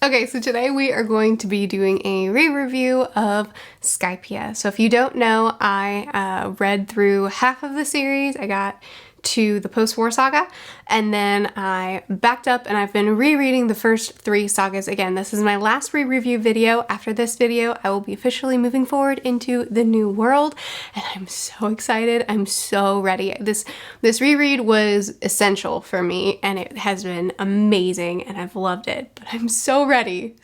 Okay, so today we are going to be doing a re-review of Skypiea. So if you don't know, I read through half of the series. I got to the post-war saga, and then I backed up and I've been rereading the first 3 sagas again. This is my last re-review video. After this video, I will be officially moving forward into the new world, and I'm so excited. I'm so ready. This reread was essential for me, and it has been amazing, and I've loved it, but I'm so ready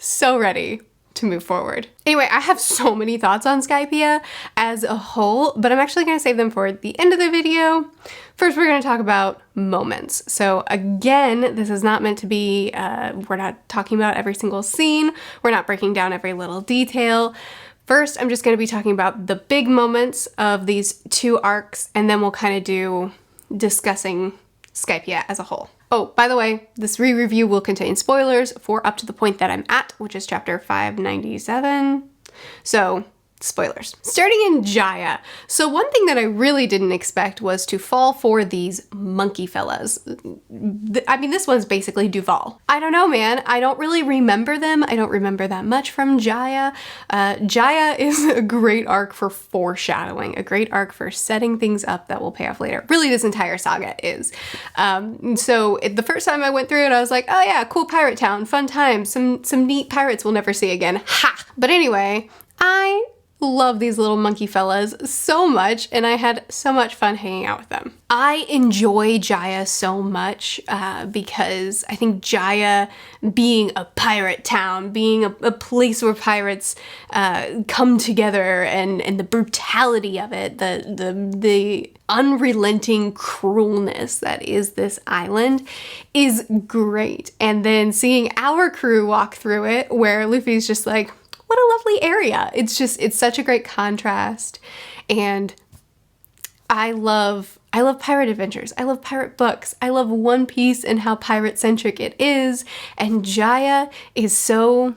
to move forward. Anyway, I have so many thoughts on Skypiea as a whole, but I'm actually going to save them for the end of the video. First, we're going to talk about moments. So again, this is not meant to be, we're not talking about every single scene. We're not breaking down every little detail. First, I'm just going to be talking about the big moments of these 2 arcs, and then we'll kind of do discussing Skypiea as a whole. Oh, by the way, this re-review will contain spoilers for up to the point that I'm at, which is chapter 597. So, spoilers. Starting in Jaya. So one thing that I really didn't expect was to fall for these monkey fellas. I mean, this one's basically Duval. I don't know, man. I don't really remember them. I don't remember that much from Jaya. Jaya is a great arc for foreshadowing, a great arc for setting things up that will pay off later. Really, this entire saga is. So the first time I went through it, I was like, oh yeah, cool pirate town, fun times, some neat pirates we'll never see again. Ha! But anyway, I love these little monkey fellas so much, and I had so much fun hanging out with them. I enjoy Jaya so much because I think Jaya being a pirate town, being a place where pirates come together, and the brutality of it, the unrelenting cruelness that is this island is great. And then seeing our crew walk through it, where Luffy's just like, what a lovely area. It's such a great contrast. And I love pirate adventures. I love pirate books. I love One Piece and how pirate-centric it is. And Jaya is so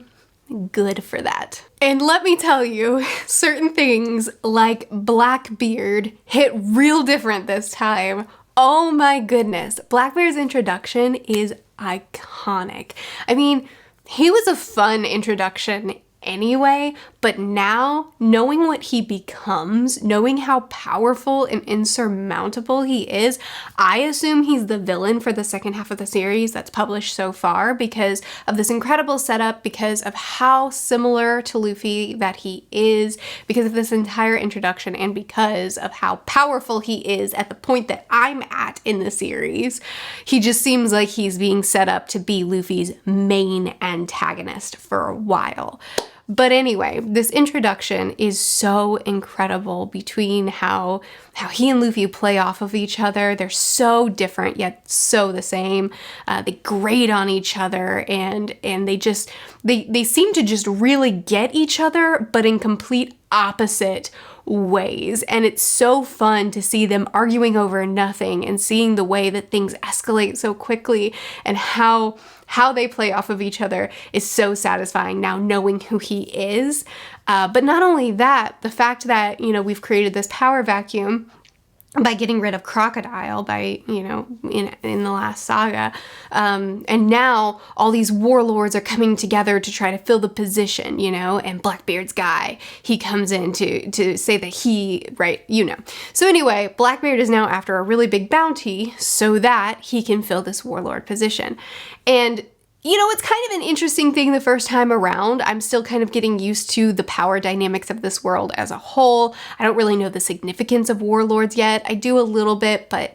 good for that. And let me tell you, certain things like Blackbeard hit real different this time. Oh my goodness. Blackbeard's introduction is iconic. I mean, he was a fun introduction anyway, but now knowing what he becomes, knowing how powerful and insurmountable he is, I assume he's the villain for the second half of the series that's published so far because of this incredible setup, because of how similar to Luffy that he is, because of this entire introduction, and because of how powerful he is at the point that I'm at in the series. He just seems like he's being set up to be Luffy's main antagonist for a while. But anyway, this introduction is so incredible between how he and Luffy play off of each other. They're so different yet so the same. They grate on each other, and they seem to just really get each other, but in complete opposite ways. And it's so fun to see them arguing over nothing and seeing the way that things escalate so quickly, and how they play off of each other is so satisfying now knowing who he is. But not only that, the fact that, we've created this power vacuum by getting rid of Crocodile by, in the last saga. And now all these warlords are coming together to try to fill the position, and Blackbeard's guy, he comes in to say that right. So anyway, Blackbeard is now after a really big bounty so that he can fill this warlord position. And it's kind of an interesting thing the first time around. I'm still kind of getting used to the power dynamics of this world as a whole. I don't really know the significance of warlords yet. I do a little bit, but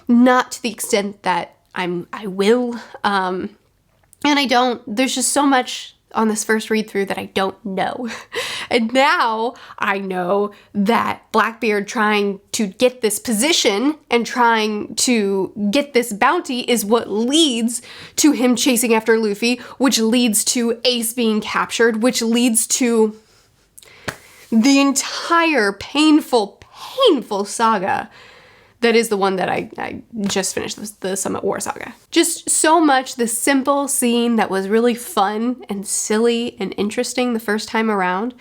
not to the extent that I will. And I don't. There's just so much on this first read through that I don't know. And now I know that Blackbeard trying to get this position and trying to get this bounty is what leads to him chasing after Luffy, which leads to Ace being captured, which leads to the entire painful saga that is the one that I just finished, the Summit War saga. Just so much, this simple scene that was really fun and silly and interesting the first time around.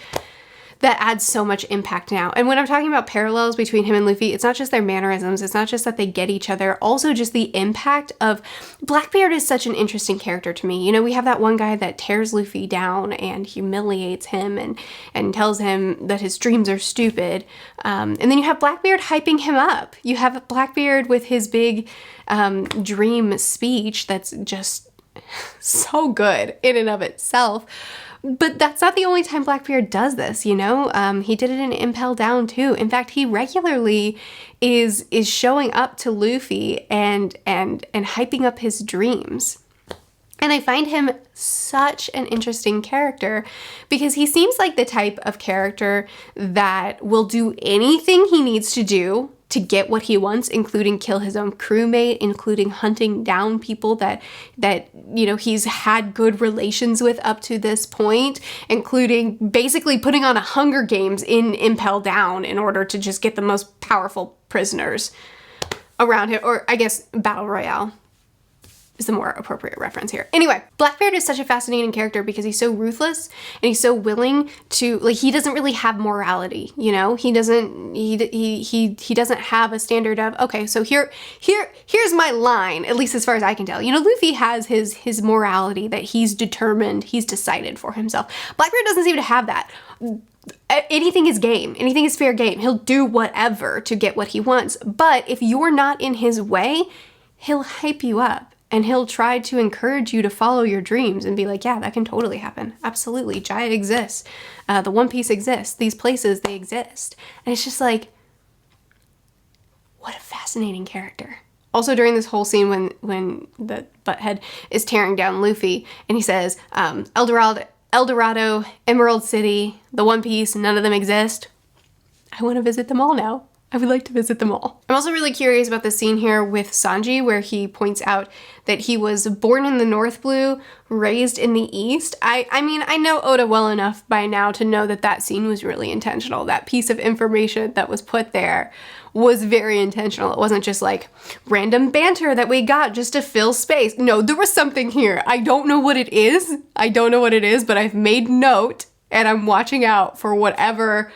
that adds so much impact now. And when I'm talking about parallels between him and Luffy, it's not just their mannerisms, it's not just that they get each other, also just the impact of Blackbeard is such an interesting character to me. You know, we have that one guy that tears Luffy down and humiliates him and tells him that his dreams are stupid. And then you have Blackbeard hyping him up. You have Blackbeard with his big dream speech that's just so good in and of itself. But that's not the only time Blackbeard does this, you know? He did it in Impel Down too. In fact, he regularly is showing up to Luffy and hyping up his dreams. And I find him such an interesting character because he seems like the type of character that will do anything he needs to do to get what he wants, including kill his own crewmate, including hunting down people that you know he's had good relations with up to this point, including basically putting on a Hunger Games in Impel Down in order to just get the most powerful prisoners around him, or I guess Battle Royale is the more appropriate reference here. Anyway, Blackbeard is such a fascinating character because he's so ruthless and he's so willing to, like, he doesn't really have morality, you know? He doesn't have a standard of, okay, so here's my line, at least as far as I can tell. You know, Luffy has his morality that he's determined, he's decided for himself. Blackbeard doesn't seem to have that. Anything is game. Anything is fair game. He'll do whatever to get what he wants. But if you're not in his way, he'll hype you up. And he'll try to encourage you to follow your dreams and be like, yeah, that can totally happen. Absolutely. Jaya exists. The One Piece exists. These places, they exist. And it's just like, what a fascinating character. Also during this whole scene when the butthead is tearing down Luffy and he says, El Dorado, Emerald City, the One Piece, none of them exist. I want to visit them all now. I would like to visit them all. I'm also really curious about the scene here with Sanji where he points out that he was born in the North Blue, raised in the East. I mean, I know Oda well enough by now to know that that scene was really intentional. That piece of information that was put there was very intentional. It wasn't just like random banter that we got just to fill space. No, there was something here. I don't know what it is. But I've made note and I'm watching out for whatever.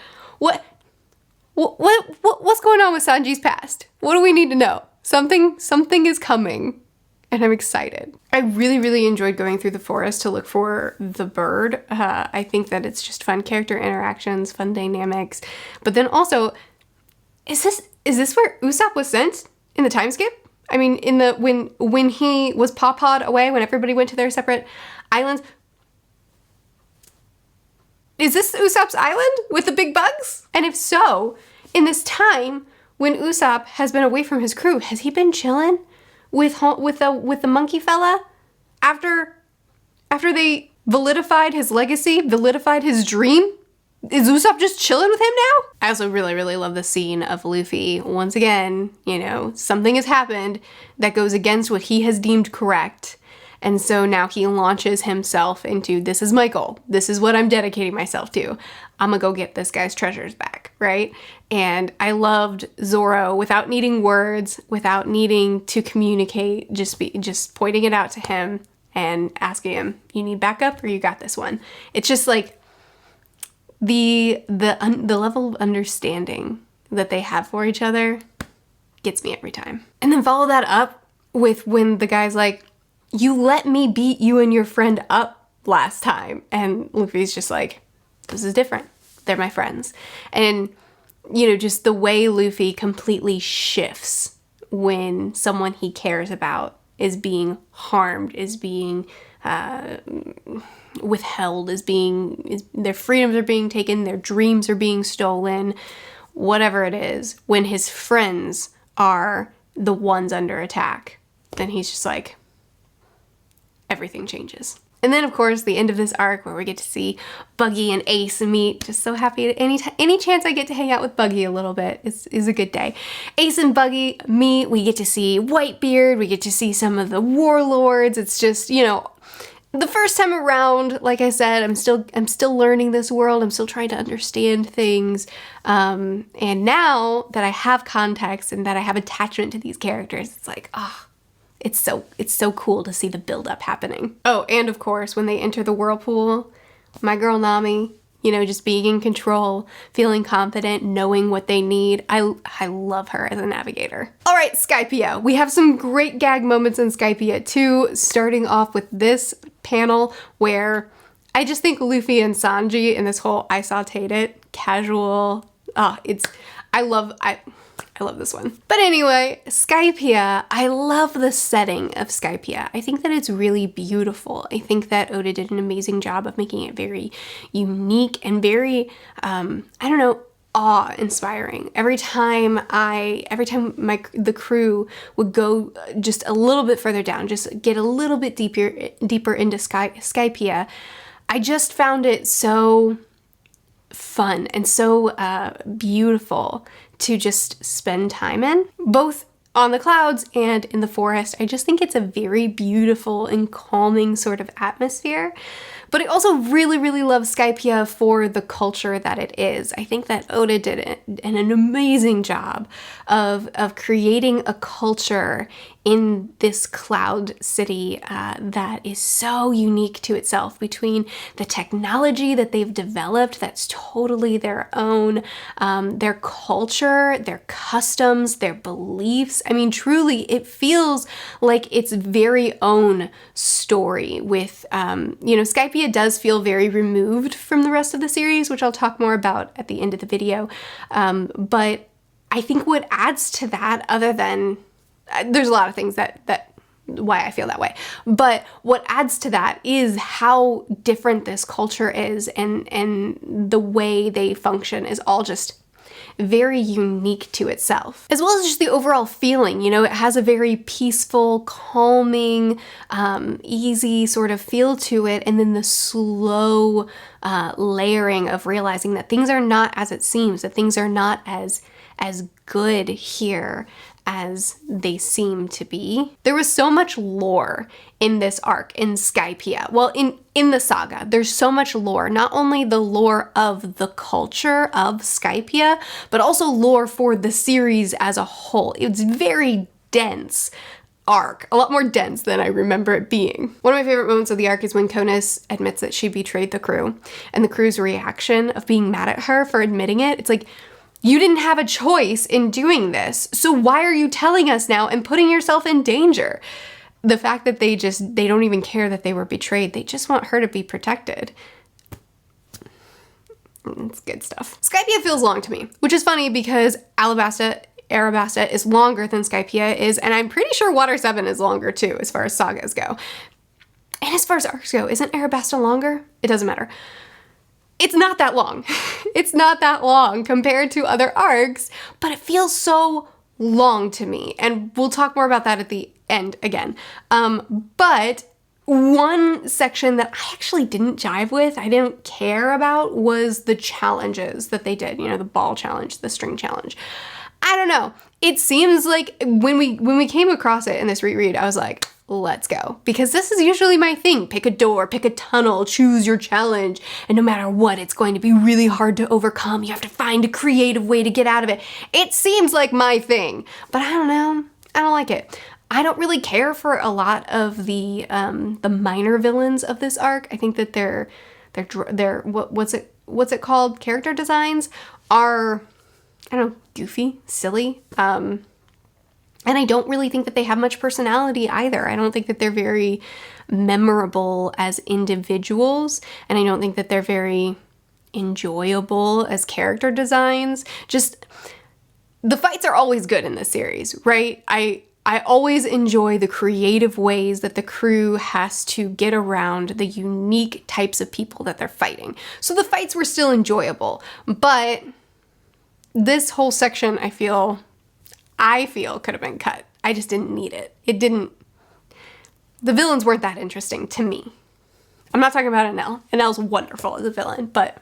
What's going on with Sanji's past? What do we need to know? Something is coming, and I'm excited. I really, really enjoyed going through the forest to look for the bird. I think that it's just fun character interactions, fun dynamics. But then also, is this where Usopp was sent in the time skip? I mean, in the when he was pawpawed away, when everybody went to their separate islands. Is this Usopp's island with the big bugs? And if so, in this time when Usopp has been away from his crew, has he been chilling with the monkey fella after they validified his legacy, validified his dream? Is Usopp just chilling with him now? I also really, really love the scene of Luffy. Once again, you know, something has happened that goes against what he has deemed correct. And so now he launches himself into, this is my goal. This is what I'm dedicating myself to. I'm gonna go get this guy's treasures back, right? And I loved Zoro without needing words, without needing to communicate, just pointing it out to him and asking him, you need backup or you got this one? It's just like the level of understanding that they have for each other gets me every time. And then follow that up with when the guy's like, you let me beat you and your friend up last time. And Luffy's just like, this is different. They're my friends. And, you know, just the way Luffy completely shifts when someone he cares about is being harmed, is being withheld, their freedoms are being taken, their dreams are being stolen, whatever it is. When his friends are the ones under attack, then he's just like, everything changes. And then, of course, the end of this arc where we get to see Buggy and Ace meet. Just so happy. Any chance I get to hang out with Buggy a little bit is a good day. Ace and Buggy meet. We get to see Whitebeard. We get to see some of the warlords. It's just, you know, the first time around, like I said, I'm still learning this world. I'm still trying to understand things. And now that I have context and that I have attachment to these characters, it's like, it's so cool to see the build-up happening. Oh, and of course, when they enter the whirlpool, my girl Nami, you know, just being in control, feeling confident, knowing what they need. I love her as a navigator. All right, Skypiea. We have some great gag moments in Skypiea too, starting off with this panel where I just think Luffy and Sanji and this whole I sauteed it casual. I love this one. But anyway, Skypiea, I love the setting of Skypiea. I think that it's really beautiful. I think that Oda did an amazing job of making it very unique and very, awe-inspiring. Every time the crew would go just a little bit further down, just get a little bit deeper into Skypiea, I just found it so fun and so beautiful to just spend time in, both on the clouds and in the forest. I just think it's a very beautiful and calming sort of atmosphere. But I also really, really love Skypiea for the culture that it is. I think that Oda did an amazing job of creating a culture in this cloud city that is so unique to itself, between the technology that they've developed that's totally their own, their culture, their customs, their beliefs. I mean, truly, it feels like its very own story with, Skypiea does feel very removed from the rest of the series, which I'll talk more about at the end of the video. But I think what adds to that, other than there's a lot of things that why I feel that way, but what adds to that is how different this culture is, and the way they function is all just very unique to itself, as well as just the overall feeling. You know, it has a very peaceful, calming, easy sort of feel to it, and then the slow layering of realizing that things are not as it seems, that things are not as good here as they seem to be. There was so much lore in this arc in Skypiea. Well, in the saga, there's so much lore, not only the lore of the culture of Skypiea, but also lore for the series as a whole. It's very dense arc, a lot more dense than I remember it being. One of my favorite moments of the arc is when Konis admits that she betrayed the crew, and the crew's reaction of being mad at her for admitting it. It's like, you didn't have a choice in doing this, so why are you telling us now and putting yourself in danger? The fact that they don't even care that they were betrayed. They just want her to be protected. It's good stuff. Skypiea feels long to me, which is funny because Arabasta is longer than Skypiea is, and I'm pretty sure Water 7 is longer too, as far as sagas go. And as far as arcs go, isn't Arabasta longer? It doesn't matter. It's not that long. It's not that long compared to other arcs, but it feels so long to me. And we'll talk more about that at the end again. But one section that I actually didn't jive with, I didn't care about, was the challenges that they did. You know, the ball challenge, the string challenge. I don't know. It seems like when we came across it in this reread, I was like, let's go. Because this is usually my thing. Pick a door, pick a tunnel, choose your challenge. And no matter what, it's going to be really hard to overcome. You have to find a creative way to get out of it. It seems like my thing, but I don't know. I don't like it. I don't really care for a lot of the minor villains of this arc. I think that their what's it called? Character designs are, I don't know, goofy, silly. And I don't really think that they have much personality either. I don't think that they're very memorable as individuals, and I don't think that they're very enjoyable as character designs. Just, the fights are always good in this series, right? I always enjoy the creative ways that the crew has to get around the unique types of people that they're fighting. So the fights were still enjoyable, but this whole section I feel could have been cut. I just didn't need it. The villains weren't that interesting to me. I'm not talking about Enel. Enel's wonderful as a villain, but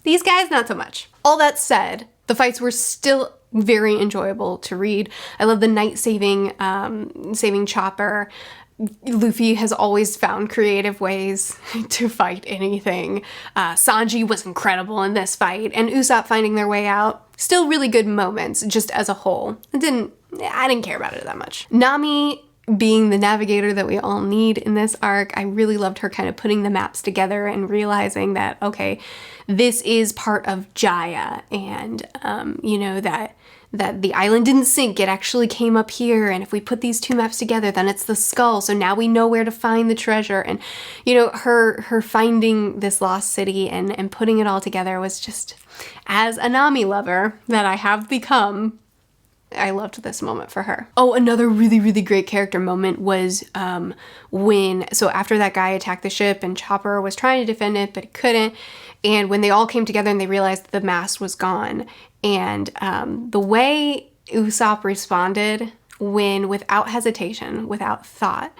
these guys, not so much. All that said, the fights were still very enjoyable to read. I love the night saving Chopper. Luffy has always found creative ways to fight anything. Sanji was incredible in this fight, and Usopp finding their way out. Still really good moments, just as a whole. I didn't care about it that much. Nami being the navigator that we all need in this arc. I really loved her kind of putting the maps together and realizing that, okay, this is part of Jaya, and you know, that the island didn't sink, it actually came up here, and if we put these two maps together, then it's the skull, so now we know where to find the treasure. And you know, her finding this lost city and putting it all together was just, as a Nami lover that I have become, I loved this moment for her. Oh, another really, really great character moment was so after that guy attacked the ship and Chopper was trying to defend it, but he couldn't. And when they all came together and they realized that the mast was gone. And the way Usopp responded when, without hesitation, without thought,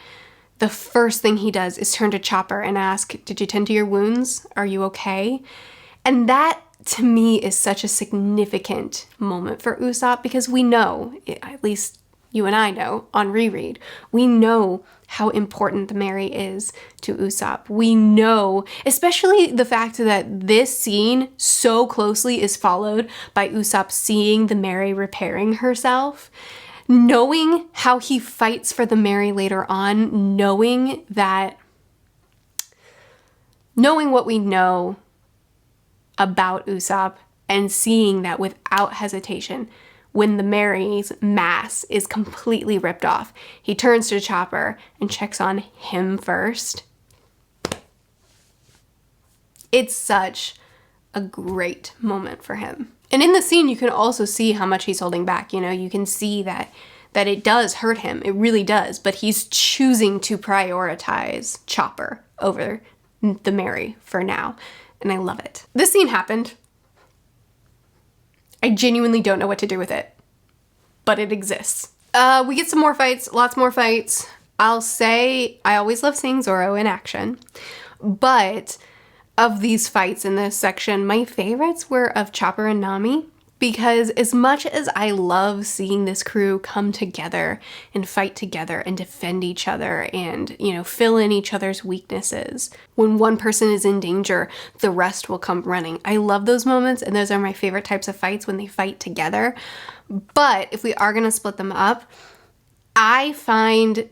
the first thing he does is turn to Chopper and ask, "Did you tend to your wounds? Are you okay?" And that, to me, is such a significant moment for Usopp, because we know, at least you and I know on Reread, we know how important the Mary is to Usopp. We know, especially the fact that this scene so closely is followed by Usopp seeing the Mary repairing herself, knowing how he fights for the Mary later on, knowing what we know about Usopp, and seeing that without hesitation, when the Mary's mass is completely ripped off, he turns to Chopper and checks on him first. It's such a great moment for him. And in the scene, you can also see how much he's holding back. You know, you can see that it does hurt him. It really does. But he's choosing to prioritize Chopper over the Mary for now. And I love it. This scene happened. I genuinely don't know what to do with it, but it exists. We get some more fights, lots more fights. I'll say I always love seeing Zoro in action, but of these fights in this section, my favorites were of Chopper and Nami, because as much as I love seeing this crew come together and fight together and defend each other and, you know, fill in each other's weaknesses, when one person is in danger, the rest will come running. I love those moments, and those are my favorite types of fights, when they fight together. But if we are going to split them up, I find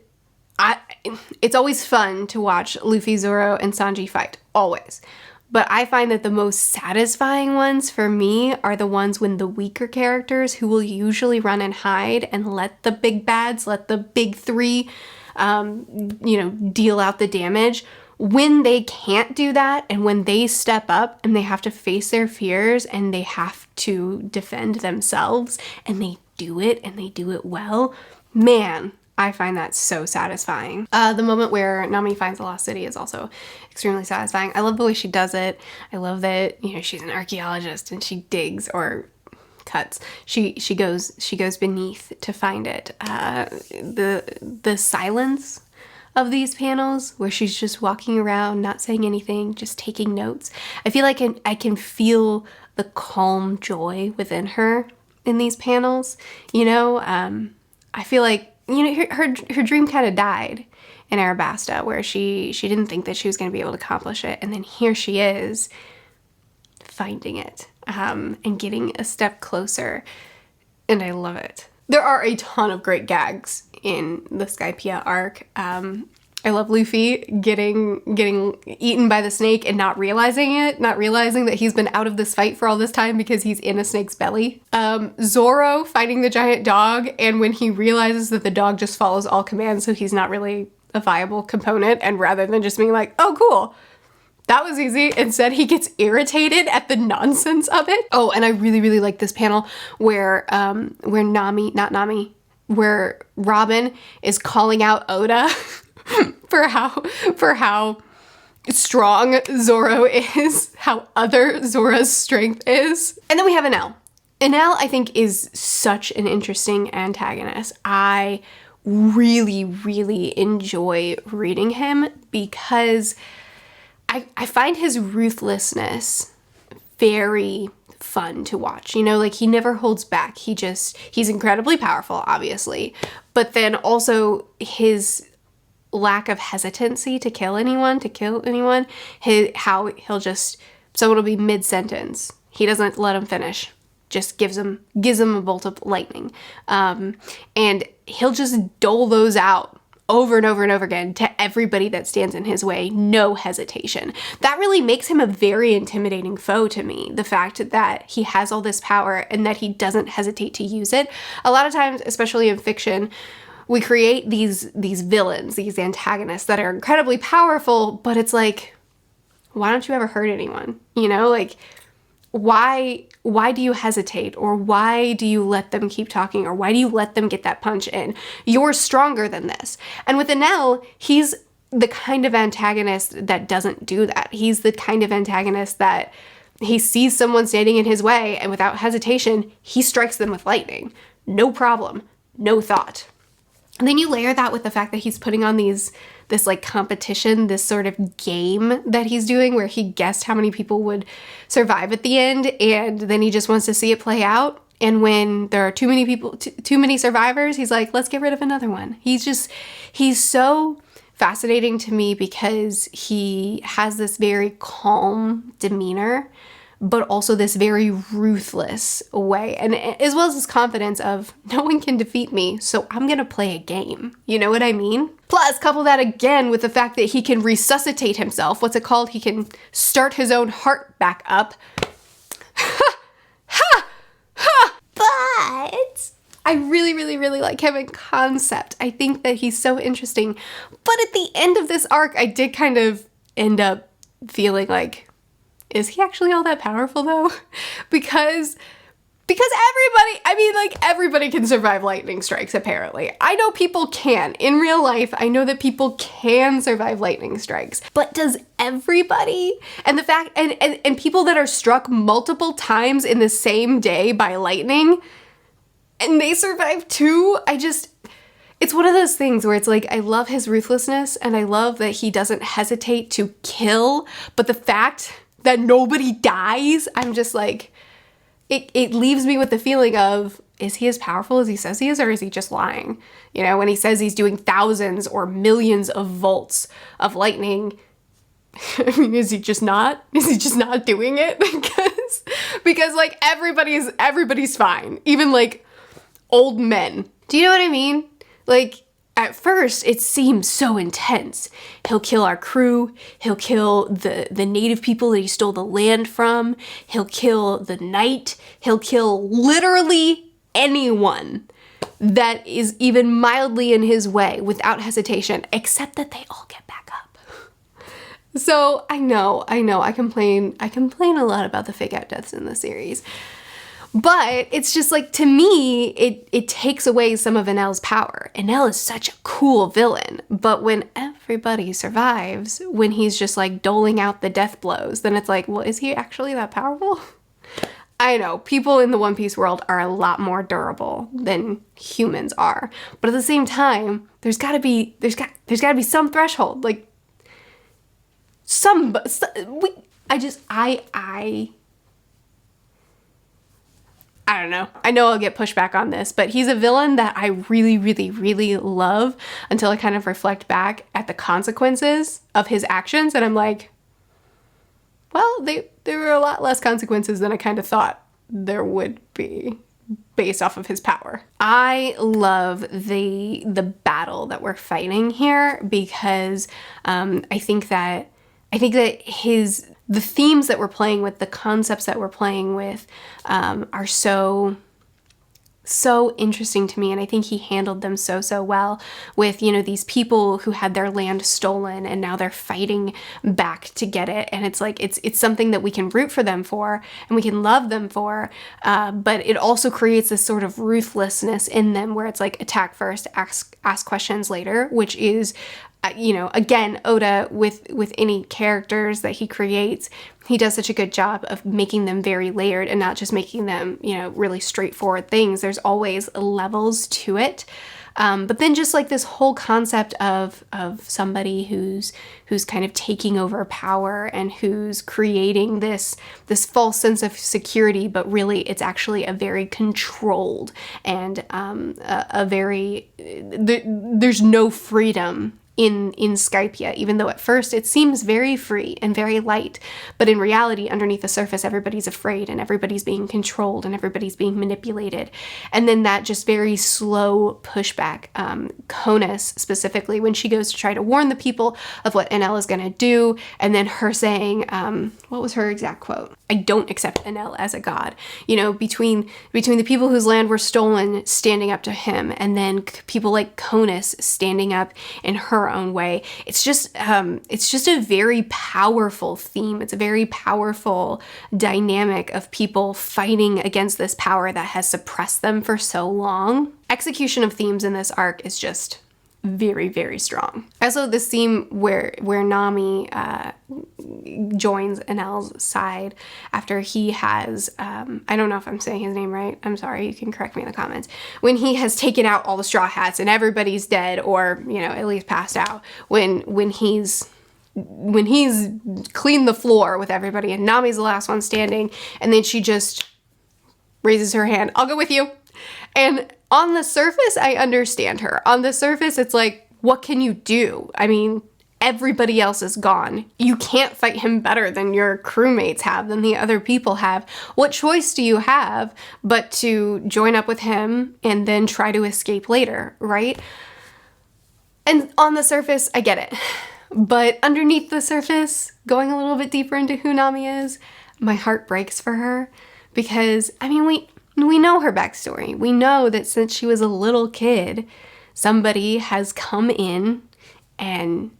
it's always fun to watch Luffy, Zoro, and Sanji fight, always. But I find that the most satisfying ones for me are the ones when the weaker characters, who will usually run and hide and let the big bads, let the big three, deal out the damage. When they can't do that, and when they step up and they have to face their fears and they have to defend themselves, and they do it, and they do it well, man, I find that so satisfying. The moment where Nami finds the lost city is also extremely satisfying. I love the way she does it. I love that, you know, she's an archaeologist and she digs or cuts. She goes beneath to find it. The silence of these panels, where she's just walking around, not saying anything, just taking notes. I feel like I can feel the calm joy within her in these panels. You know, I feel like, you know, her dream kind of died in Arabasta, where she didn't think that she was going to be able to accomplish it. And then here she is finding it and getting a step closer. And I love it. There are a ton of great gags in the Skypiea arc. I love Luffy getting eaten by the snake and not realizing that he's been out of this fight for all this time because he's in a snake's belly. Zoro fighting the giant dog, and when he realizes that the dog just follows all commands, so he's not really a viable component, and rather than just being like, oh cool, that was easy, instead he gets irritated at the nonsense of it. Oh, and I really, really like this panel where where Robin is calling out Oda for how strong Zoro is, how other Zora's strength is. And then we have Enel. Enel, I think, is such an interesting antagonist. I really, really enjoy reading him because I find his ruthlessness very fun to watch. You know, like, he never holds back. He's incredibly powerful, obviously, but then also his lack of hesitancy to kill anyone, how he'll just, someone will be mid-sentence, he doesn't let him finish, just gives him a bolt of lightning, and he'll just dole those out over and over and over again to everybody that stands in his way, no hesitation. That really makes him a very intimidating foe to me, the fact that he has all this power and that he doesn't hesitate to use it. A lot of times, especially in fiction, we create these villains, these antagonists that are incredibly powerful, but it's like, why don't you ever hurt anyone? You know, like, why do you hesitate? Or why do you let them keep talking? Or why do you let them get that punch in? You're stronger than this. And with Enel, he's the kind of antagonist that doesn't do that. He's the kind of antagonist that he sees someone standing in his way and without hesitation, he strikes them with lightning. No problem, no thought. And then you layer that with the fact that he's putting on this like competition, this sort of game that he's doing where he guessed how many people would survive at the end, and then he just wants to see it play out. And when there are too many people, too many survivors, he's like, let's get rid of another one. He's so fascinating to me because he has this very calm demeanor, but also this very ruthless way. And as well as his confidence of, no one can defeat me, so I'm gonna play a game. You know what I mean? Plus, couple that again with the fact that he can resuscitate himself. What's it called? He can start his own heart back up. But I really, really, really like him in concept. I think that he's so interesting. But at the end of this arc, I did kind of end up feeling like, is he actually all that powerful though? Because everybody can survive lightning strikes, apparently. I know people can. In real life, I know that people can survive lightning strikes. But does everybody? And the fact, and people that are struck multiple times in the same day by lightning, and they survive too? It's one of those things where it's like, I love his ruthlessness, and I love that he doesn't hesitate to kill, but the fact that nobody dies, I'm just like, it leaves me with the feeling of, is he as powerful as he says he is, or is he just lying? You know, when he says he's doing thousands or millions of volts of lightning, I mean, is he just not doing it? because like everybody's fine. Even like old men. Do you know what I mean? Like, at first, it seems so intense. He'll kill our crew. He'll kill the native people that he stole the land from. He'll kill the knight. He'll kill literally anyone that is even mildly in his way without hesitation, except that they all get back up. So I know, I complain a lot about the fake out deaths in the series. But it's just like, to me, it takes away some of Enel's power. Enel is such a cool villain, but when everybody survives, when he's just like doling out the death blows, then it's like, well, is he actually that powerful? I know, people in the One Piece world are a lot more durable than humans are, but at the same time, there's gotta be some threshold, like I don't know. I know I'll get pushback on this, but he's a villain that I really, really, really love until I kind of reflect back at the consequences of his actions. And I'm like, well, there were a lot less consequences than I kind of thought there would be based off of his power. I love the battle that we're fighting here because I think that the themes that we're playing with, the concepts that we're playing with, are so interesting to me, and I think he handled them so well with, you know, these people who had their land stolen and now they're fighting back to get it, and it's like it's something that we can root for them for and we can love them for, but it also creates this sort of ruthlessness in them where it's like attack first, ask questions later, which is, you know, again, Oda with any characters that he creates, he does such a good job of making them very layered and not just making them, you know, really straightforward things. There's always levels to it. But then just like this whole concept of somebody who's kind of taking over power and who's creating this false sense of security, but really it's actually a very controlled and there's no freedom in Skypiea, even though at first it seems very free and very light. But in reality, underneath the surface, everybody's afraid and everybody's being controlled and everybody's being manipulated. And then that just very slow pushback, Conus specifically, when she goes to try to warn the people of what Enel is going to do, and then her saying, what was her exact quote? I don't accept Enel as a god. You know, between the people whose land were stolen standing up to him, and then people like Conus standing up in her own way. It's just a very powerful theme. It's a very powerful dynamic of people fighting against this power that has suppressed them for so long. Execution of themes in this arc is just very, very strong. Also, this theme where Nami joins Enel's side after he has, I don't know if I'm saying his name right. I'm sorry, you can correct me in the comments. When he has taken out all the Straw Hats and everybody's dead, or, you know, at least passed out. When he's cleaned the floor with everybody and Nami's the last one standing, and then she just raises her hand. I'll go with you. And on the surface, I understand her. On the surface, it's like, what can you do? I mean, everybody else is gone. You can't fight him better than your crewmates have, than the other people have. What choice do you have but to join up with him and then try to escape later, right? And on the surface, I get it. But underneath the surface, going a little bit deeper into who Nami is, my heart breaks for her. Because, I mean, we know her backstory. We know that since she was a little kid, somebody has come in and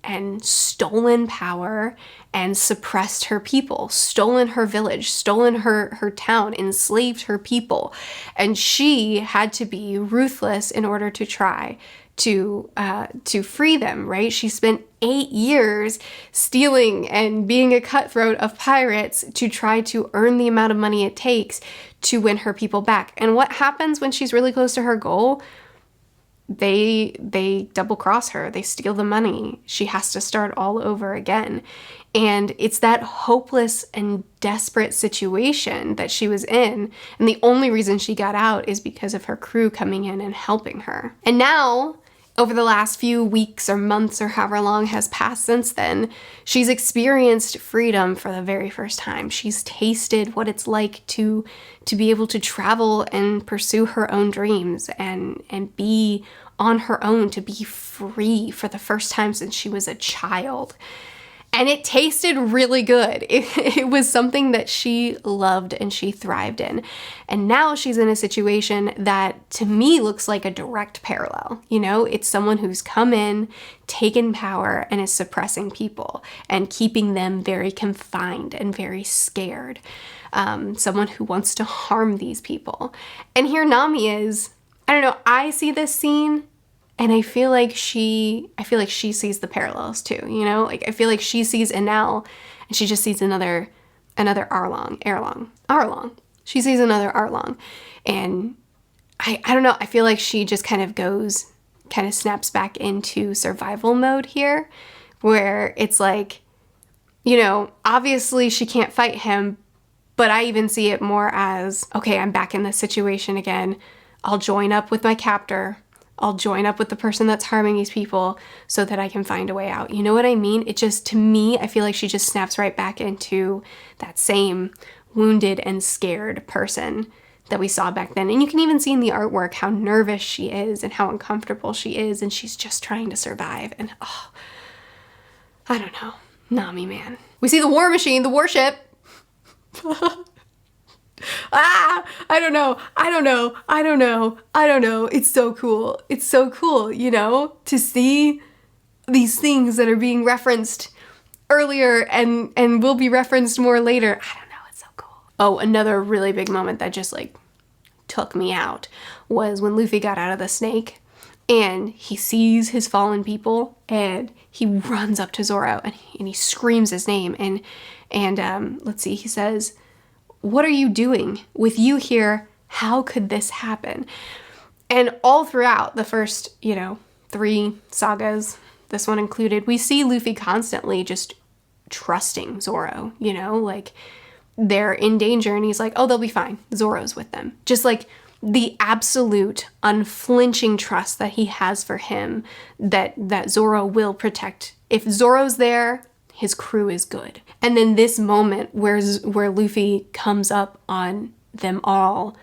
stolen power and suppressed her people, stolen her village, stolen her town, enslaved her people. And she had to be ruthless in order to try to free them, right? She spent 8 years stealing and being a cutthroat of pirates to try to earn the amount of money it takes to win her people back. And what happens when she's really close to her goal? They double cross her. They steal the money. She has to start all over again. And it's that hopeless and desperate situation that she was in. And the only reason she got out is because of her crew coming in and helping her. And now, over the last few weeks or months or however long has passed since then, she's experienced freedom for the very first time. She's tasted what it's like to be able to travel and pursue her own dreams and be on her own, to be free for the first time since she was a child. And it tasted really good. It was something that she loved and she thrived in. And now she's in a situation that to me looks like a direct parallel. You know, it's someone who's come in, taken power, and is suppressing people and keeping them very confined and very scared. Someone who wants to harm these people. And here Nami is, I don't know, I see this scene and I feel like she sees the parallels too, you know? Like, I feel like she sees Enel and she just sees another Arlong. She sees another Arlong. And I don't know, I feel like she just kind of snaps back into survival mode here, where it's like, you know, obviously she can't fight him, but I even see it more as, okay, I'm back in this situation again. I'll join up with my captor. I'll join up with the person that's harming these people so that I can find a way out. You know what I mean? It just, to me, I feel like she just snaps right back into that same wounded and scared person that we saw back then. And you can even see in the artwork how nervous she is and how uncomfortable she is, and she's just trying to survive. And oh, I don't know. Nami, man. We see the war machine, the warship. I don't know. It's so cool. It's so cool, you know, to see these things that are being referenced earlier and will be referenced more later. I don't know. It's so cool. Oh, another really big moment that just like took me out was when Luffy got out of the snake and he sees his fallen people and he runs up to Zoro and he screams his name and let's see, he says, "What are you doing? With you here, how could this happen?" And all throughout the first, 3 sagas, this one included, we see Luffy constantly just trusting Zoro, like they're in danger and he's like, oh, they'll be fine. Zoro's with them. Just like the absolute unflinching trust that he has for him, that Zoro will protect. If Zoro's there, his crew is good. And then this moment where Luffy comes up on them all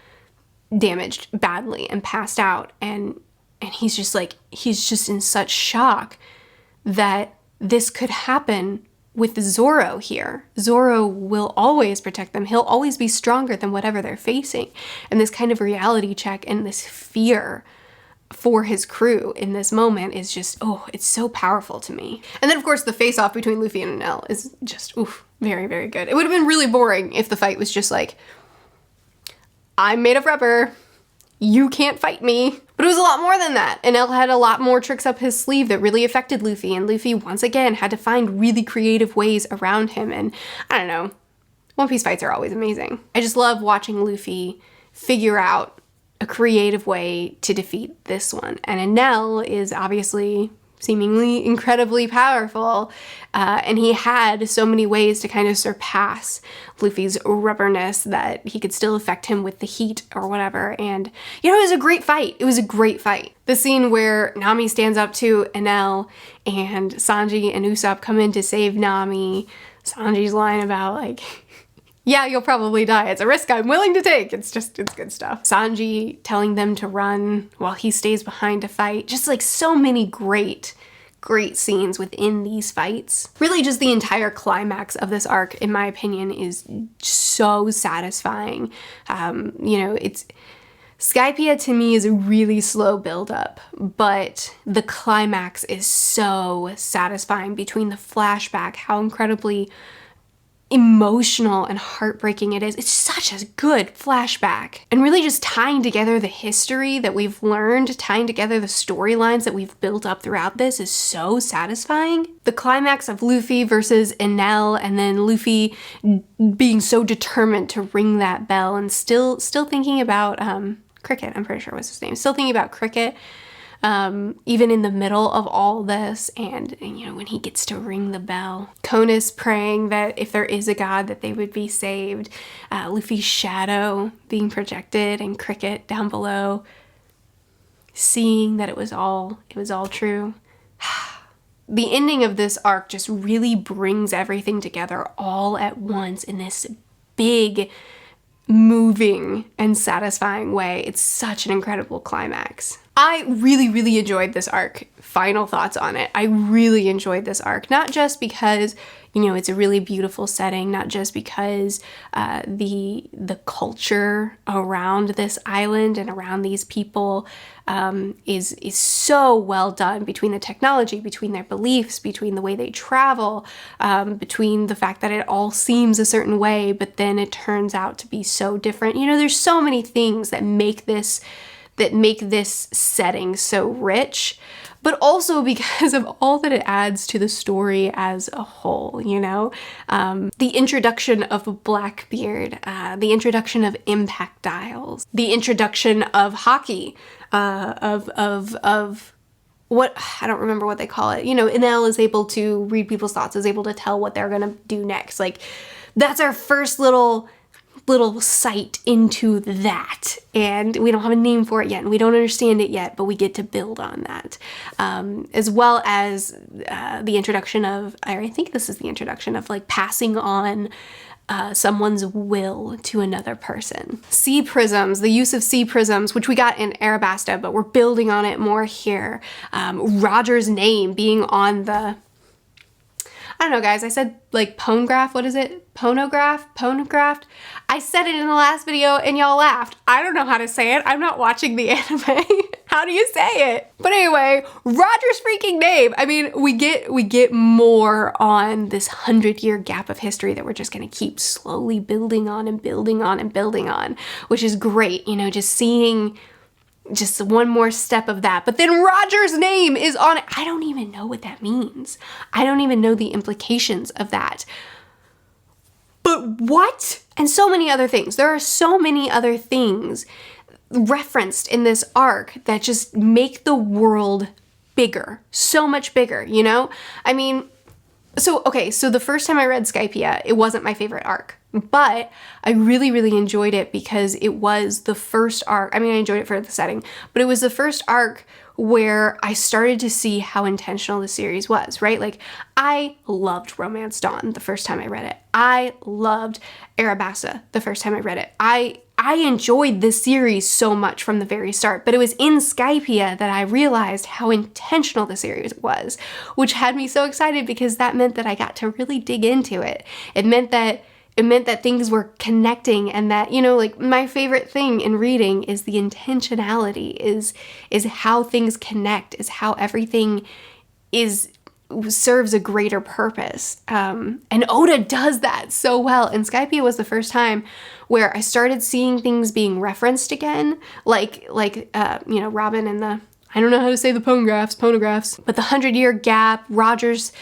damaged badly and passed out, and he's just in such shock that this could happen with Zoro here. Zoro will always protect them. He'll always be stronger than whatever they're facing. And this kind of reality check and this fear for his crew in this moment is just, oh, it's so powerful to me. And then of course the face-off between Luffy and Enel is just, oof, very, very good. It would have been really boring if the fight was just like, I'm made of rubber, you can't fight me. But it was a lot more than that. Enel had a lot more tricks up his sleeve that really affected Luffy, and Luffy once again had to find really creative ways around him. And I don't know, One Piece fights are always amazing. I just love watching Luffy figure out a creative way to defeat this one. And Enel is obviously seemingly incredibly powerful, and he had so many ways to kind of surpass Luffy's rubberness that he could still affect him with the heat or whatever. And you know, it was a great fight. It was a great fight. The scene where Nami stands up to Enel and Sanji and Usopp come in to save Nami. Sanji's line about like, yeah, you'll probably die. It's a risk I'm willing to take. It's good stuff. Sanji telling them to run while he stays behind to fight. Just like so many great scenes within these fights. Really just the entire climax of this arc, in my opinion, is so satisfying. You know, Skypiea to me is a really slow buildup, but the climax is so satisfying between the flashback, how incredibly emotional and heartbreaking it is. It's such a good flashback. And really just tying together the history that we've learned, tying together the storylines that we've built up throughout this is so satisfying. The climax of Luffy versus Enel, and then Luffy being so determined to ring that bell and still thinking about Cricket, I'm pretty sure was his name, still thinking about Cricket, even in the middle of all this, and you know, when he gets to ring the bell. Konus praying that if there is a god that they would be saved. Luffy's shadow being projected, and Cricket down below seeing that it was all true. The ending of this arc just really brings everything together all at once in this big, moving and satisfying way. It's such an incredible climax. I really enjoyed this arc. Final thoughts on it. I really enjoyed this arc, not just because, you know, it's a really beautiful setting, not just because the culture around this island and around these people is so well done, between the technology, between their beliefs, between the way they travel, between the fact that it all seems a certain way, but then it turns out to be so different. You know, there's so many things that make this setting so rich, but also because of all that it adds to the story as a whole, you know? The introduction of Blackbeard, the introduction of impact dials, the introduction of hockey, of what, I don't remember what they call it. You know, Enel is able to read people's thoughts, is able to tell what they're gonna do next. Like, that's our first little sight into that, and we don't have a name for it yet, and we don't understand it yet, but we get to build on that, as well as the introduction of, I think this is the introduction of like passing on someone's will to another person. Sea prisms, the use of sea prisms, which we got in Arabasta, but we're building on it more here. Roger's name being on the, I don't know, guys, I said like ponograph, what is it? Ponograph? I said it in the last video and y'all laughed. I don't know how to say it. I'm not watching the anime. How do you say it? But anyway, Roger's freaking name. I mean, we get more on this 100-year gap of history that we're just gonna keep slowly building on and building on and building on, which is great. You know, just seeing just one more step of that. But then Roger's name is on it. I don't even know what that means. I don't even know the implications of that. But what? And so many other things. There are so many other things referenced in this arc that just make the world bigger. So much bigger, you know? I mean, Okay, so the first time I read Skypiea, it wasn't my favorite arc, but I really, really enjoyed it because it was the first arc. I mean, I enjoyed it for the setting, but it was the first arc where I started to see how intentional the series was, right? Like, I loved Romance Dawn the first time I read it. I loved Arabasta the first time I read it. I enjoyed this series so much from the very start, but it was in Skypiea that I realized how intentional the series was, which had me so excited because that meant that I got to really dig into it. It meant that things were connecting, and that, you know, like, my favorite thing in reading is the intentionality, is how things connect, is how everything serves a greater purpose. And Oda does that so well. And Skypiea was the first time where I started seeing things being referenced again, like you know, Robin and the, I don't know how to say the ponographs, but the 100-year gap, Roger's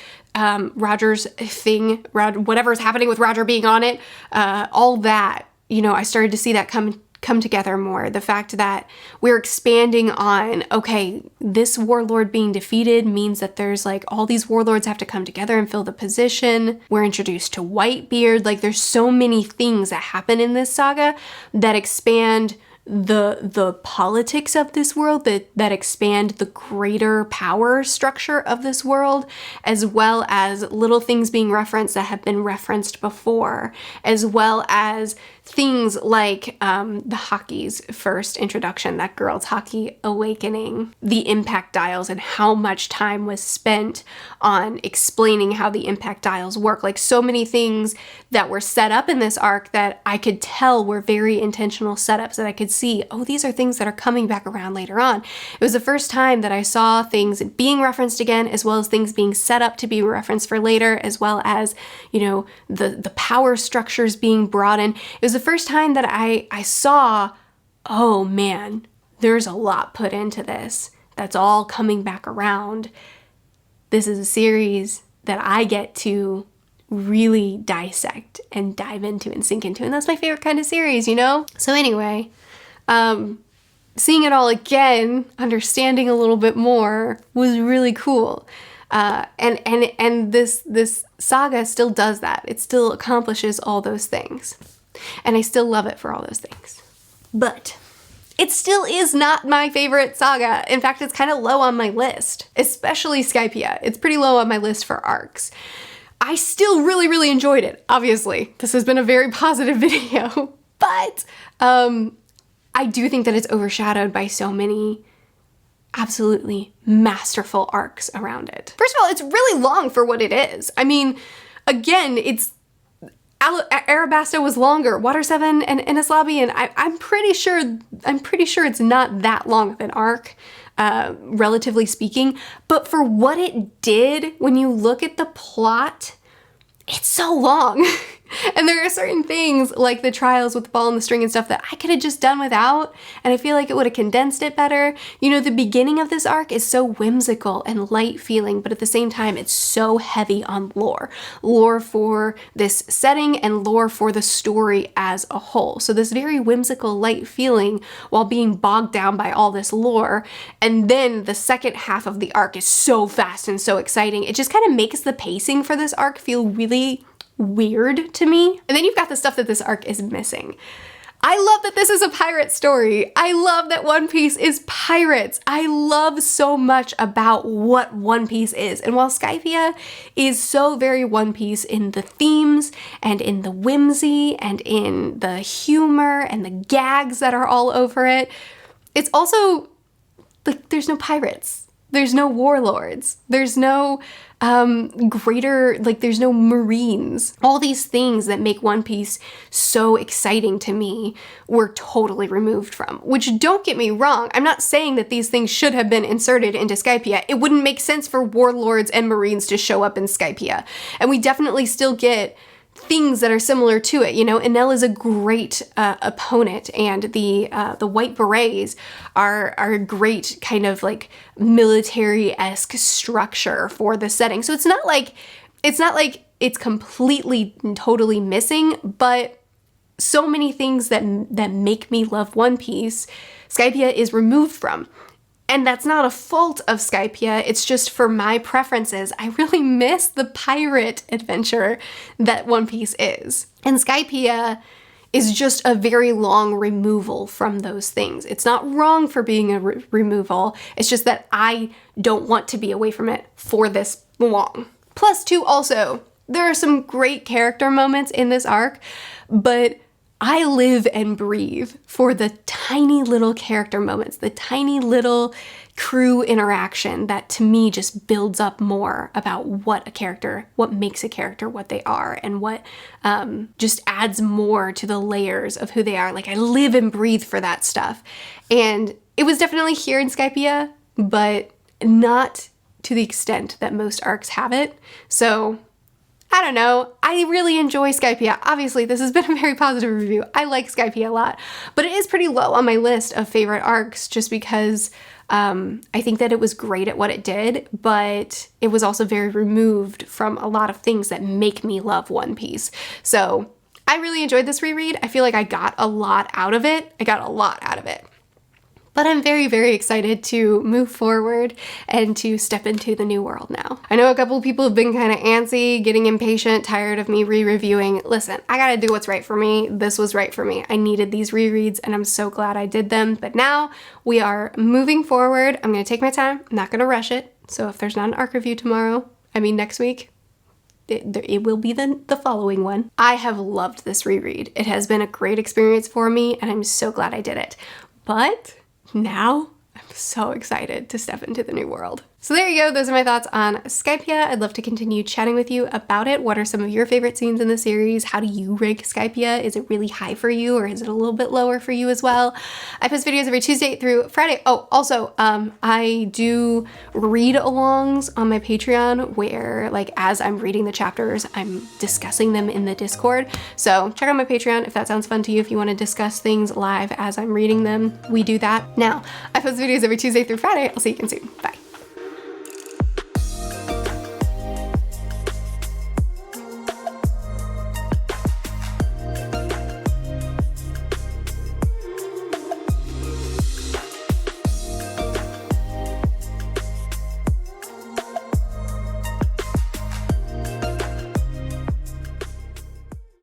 thing, whatever's happening with Roger being on it, all that, you know, I started to see that come together more. The fact that we're expanding on, okay, this warlord being defeated means that there's like all these warlords have to come together and fill the position. We're introduced to Whitebeard. Like, there's so many things that happen in this saga that expand the politics of this world, that expand the greater power structure of this world, as well as little things being referenced that have been referenced before, as well as things like the hockey's first introduction, that girl's hockey awakening, the impact dials, and how much time was spent on explaining how the impact dials work. Like, so many things that were set up in this arc that I could tell were very intentional setups, that I could see, oh, these are things that are coming back around later on. It was the first time that I saw things being referenced again, as well as things being set up to be referenced for later, as well as, you know, the power structures being brought in. It was the first time that I saw, oh man, there's a lot put into this. That's all coming back around. This is a series that I get to really dissect and dive into and sink into. And that's my favorite kind of series, you know? So anyway, seeing it all again, understanding a little bit more, was really cool. And this saga still does that. It still accomplishes all those things. And I still love it for all those things. But it still is not my favorite saga. In fact, it's kind of low on my list, especially Skypiea. It's pretty low on my list for arcs. I still really, really enjoyed it. Obviously, this has been a very positive video, but I do think that it's overshadowed by so many absolutely masterful arcs around it. First of all, it's really long for what it is. I mean, again, Arabasta was longer. Water 7 and Enies Lobby, and I'm pretty sure it's not that long of an arc, relatively speaking. But for what it did, when you look at the plot, it's so long. And there are certain things like the trials with the ball and the string and stuff that I could have just done without, and I feel like it would have condensed it better. You know, the beginning of this arc is so whimsical and light feeling, but at the same time, it's so heavy on lore. Lore for this setting and lore for the story as a whole. So this very whimsical, light feeling while being bogged down by all this lore. And then the second half of the arc is so fast and so exciting. It just kind of makes the pacing for this arc feel really weird to me. And then you've got the stuff that this arc is missing. I love that this is a pirate story. I love that One Piece is pirates. I love so much about what One Piece is. And while Skypiea is so very One Piece in the themes and in the whimsy and in the humor and the gags that are all over it, it's also like, there's no pirates. There's no warlords. There's no there's no Marines. All these things that make One Piece so exciting to me were totally removed from, which, don't get me wrong, I'm not saying that these things should have been inserted into Skypiea. It wouldn't make sense for warlords and Marines to show up in Skypiea. And we definitely still get things that are similar to it. You know, Enel is a great opponent, and the White Berets are a great kind of like military-esque structure for the setting. So it's not like it's completely and totally missing, but so many things that make me love One Piece, Skypiea is removed from. And that's not a fault of Skypiea, it's just for my preferences. I really miss the pirate adventure that One Piece is. And Skypiea is just a very long removal from those things. It's not wrong for being a removal, it's just that I don't want to be away from it for this long. Plus two, also, there are some great character moments in this arc, but I live and breathe for the tiny little character moments, the tiny little crew interaction that to me just builds up more about what makes a character what they are, and what just adds more to the layers of who they are. Like, I live and breathe for that stuff. And it was definitely here in Skypiea, but not to the extent that most arcs have it. So I don't know. I really enjoy Skypiea. Obviously, this has been a very positive review. I like Skypiea a lot, but it is pretty low on my list of favorite arcs just because I think that it was great at what it did, but it was also very removed from a lot of things that make me love One Piece. So I really enjoyed this reread. I feel like I got a lot out of it. But I'm very, very excited to move forward and to step into the new world now. I know a couple of people have been kind of antsy, getting impatient, tired of me re-reviewing. Listen, I gotta do what's right for me. This was right for me. I needed these rereads and I'm so glad I did them. But now we are moving forward. I'm gonna take my time. I'm not gonna rush it. So if there's not an arc review next week, it will be the following one. I have loved this reread. It has been a great experience for me and I'm so glad I did it. But now I'm so excited to step into the new world. So there you go, those are my thoughts on Skypiea. I'd love to continue chatting with you about it. What are some of your favorite scenes in the series? How do you rank Skypiea? Is it really high for you, or is it a little bit lower for you as well? I post videos every Tuesday through Friday. Oh, also, I do read-alongs on my Patreon where, like, as I'm reading the chapters, I'm discussing them in the Discord. So check out my Patreon if that sounds fun to you, if you want to discuss things live as I'm reading them. We do that. Now, I post videos every Tuesday through Friday. I'll see you again soon. Bye.